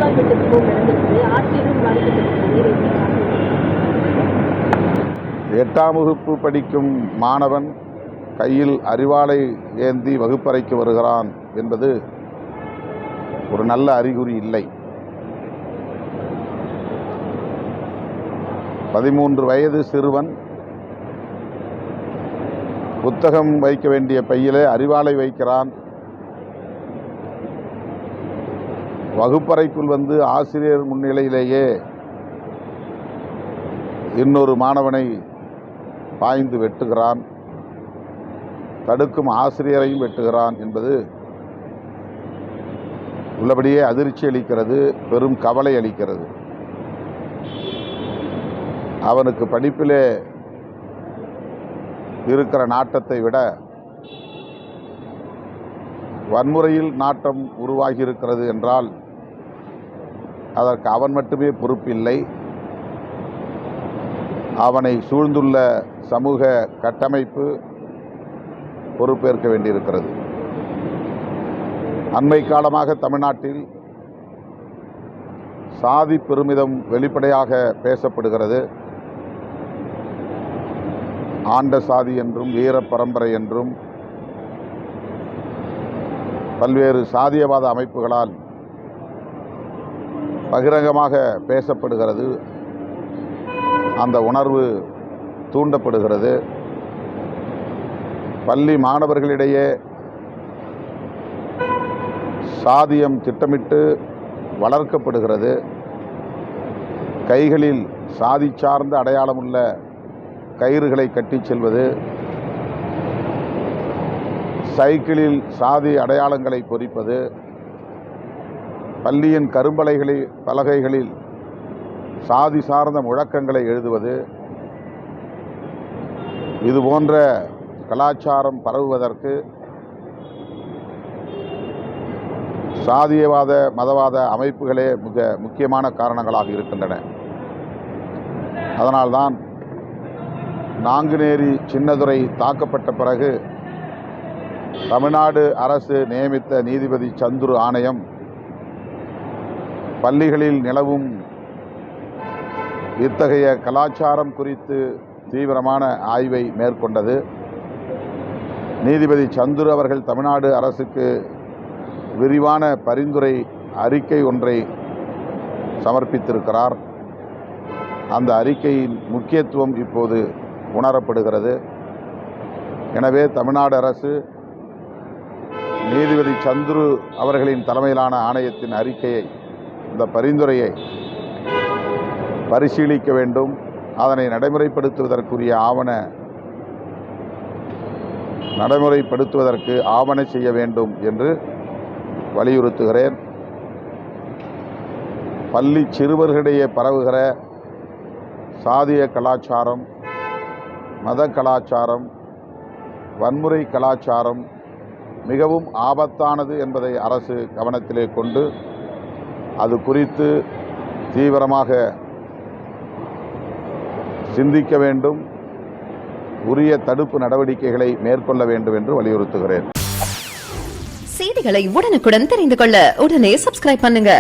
பாலியல் சம்பவம் நடந்திருக்குது. ஆசிரியரும் பாதிக்கப்பட்டிருக்கிறது. 8ஆம் வகுப்பு படிக்கும் மாணவன் கையில் அரிவாளை ஏந்தி வகுப்பறைக்கு வருகிறான் என்பது ஒரு நல்ல அறிகுறி இல்லை. 13 வயது சிறுவன் புத்தகம் வைக்க வேண்டிய பையிலே அரிவாளை வைக்கிறான். வகுப்பறைக்குள் வந்து ஆசிரியர் முன்னிலையிலேயே இன்னொரு மாணவனை பாய்ந்து வெட்டுகிறான். தடுக்கும் ஆசிரியரையும் வெட்டுகிறான் என்பது உள்ளபடியே அதிர்ச்சி அளிக்கிறது, பெரும் கவலை அளிக்கிறது. அவனுக்கு படிப்பிலே இருக்கிற நாட்டத்தை விட வன்முறையில் நாட்டம் உருவாகி இருக்கிறது என்றால் அதற்கு அவன் மட்டுமே பொறுப்பில்லை. அவனை சூழ்ந்துள்ள சமூக கட்டமைப்பு பொறுப்பேற்க வேண்டியிருக்கிறது. அண்மை காலமாக தமிழ்நாட்டில் சாதி பெருமிதம் வெளிப்படையாக பேசப்படுகிறது. ஆண்ட சாதி என்றும் வீர பரம்பரை என்றும் பல்வேறு சாதியவாத அமைப்புகளால் பகிரங்கமாக பேசப்படுகிறது. அந்த உணர்வு தூண்டப்படுகிறது. பள்ளி மாணவர்களிடையே சாதியம் திட்டமிட்டு வளர்க்கப்படுகிறது. கைகளில் சாதி சார்ந்த அடையாளமுள்ள கயிறுகளை கட்டிச் செல்வது, சைக்கிளில் சாதி அடையாளங்களை பொறிப்பது, பள்ளியின் பலகைகளில் சாதி சார்ந்த முழக்கங்களை எழுதுவது, இதுபோன்ற கலாச்சாரம் பரவுவதற்கு சாதியவாத மதவாத அமைப்புகளே மிக முக்கியமான காரணங்களாக இருக்கின்றன. அதனால்தான் நாங்குநேரி சின்னதுரை தாக்கப்பட்ட பிறகு தமிழ்நாடு அரசு நியமித்த நீதிபதி சந்துரு ஆணையம் பள்ளிகளில் நிலவும் இத்தகைய கலாச்சாரம் குறித்து தீவிரமான ஆய்வை மேற்கொண்டது. நீதிபதி சந்துரு அவர்கள் தமிழ்நாடு அரசுக்கு விரிவான பரிந்துரை அறிக்கை ஒன்றை சமர்ப்பித்திருக்கிறார். அந்த அறிக்கையின் முக்கியத்துவம் இப்போது உணரப்படுகிறது. எனவே தமிழ்நாடு அரசு நீதிபதி சந்துரு அவர்களின் தலைமையிலான ஆணையத்தின் அறிக்கையை, இந்த பரிந்துரையை பரிசீலிக்க வேண்டும். அதனை நடைமுறைப்படுத்துவதற்கு ஆவண செய்ய வேண்டும் என்று வலியுறுத்துகிறேன். பள்ளி சிறுவர்களிடையே பரவுகிற சாதிய கலாச்சாரம், மத கலாச்சாரம், வன்முறை கலாச்சாரம் மிகவும் ஆபத்தானது என்பதை அரசு கவனத்திலே கொண்டு அது குறித்து தீவிரமாக சிந்திக்க வேண்டும். உரிய தடுப்பு நடவடிக்கைகளை மேற்கொள்ள வேண்டும் என்று வலியுறுத்துகிறேன். செய்திகளை உடனுக்குடன் தெரிந்து கொள்ள உடனே சப்ஸ்கிரைப் பண்ணுங்க.